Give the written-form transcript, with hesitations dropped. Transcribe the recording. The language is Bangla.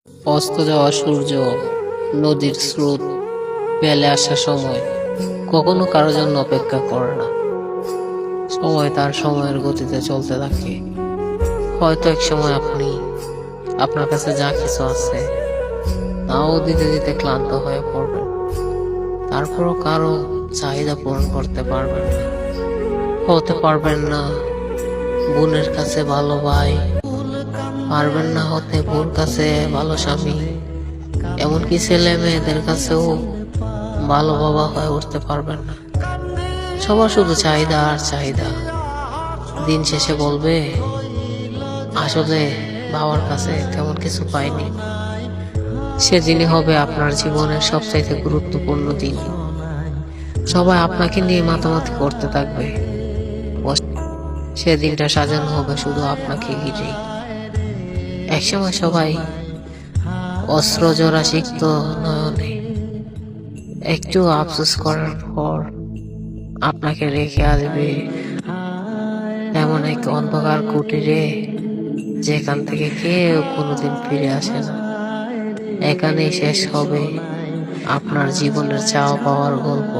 অস্ত যাওয়া সূর্য, নদীর স্রোত, পেলে আসা সময় কখনো কারোর জন্য অপেক্ষা করে না। সময় তার সময়ের গতিতে চলতে থাকে। হয়তো এক সময় আপনি আপনার কাছে যা কিছু আছে তাও দিতে দিতে ক্লান্ত হয়ে পড়বেন। তারপরও কারো চাহিদা পূরণ করতে পারবেন না, হতে পারবেন না বোনের কাছে ভালো ভাই, পারবেন না হতে বোন কাছে ভালো স্বামী, এমনকি ছেলে মেয়েদের কাছেও ভালো বাবা হয়ে উঠতে পারবেন না। সবার শুধু চাহিদা আর চাহিদা। দিন শেষে বলবে, আসলে বাবার কাছে তেমন কিছু পাইনি। সেদিনই হবে আপনার জীবনের সবচাইতে গুরুত্বপূর্ণ দিন। সবাই আপনাকে নিয়ে মাতামাতি করতে থাকবে, সেদিনটা সাজানো হবে শুধু আপনাকে ঘিরেই। একসময় সবাই অস্ত্র জোড়া শিখত নয়নে, একটু আফসোস করার পর আপনাকে রেখে আসবে এমন এক অন্ধকার কুটিরে, যেখান থেকে কেউ কোনোদিন ফিরে আসে না। এখানেই শেষ হবে আপনার জীবনের চাওয়া পাওয়ার গল্প।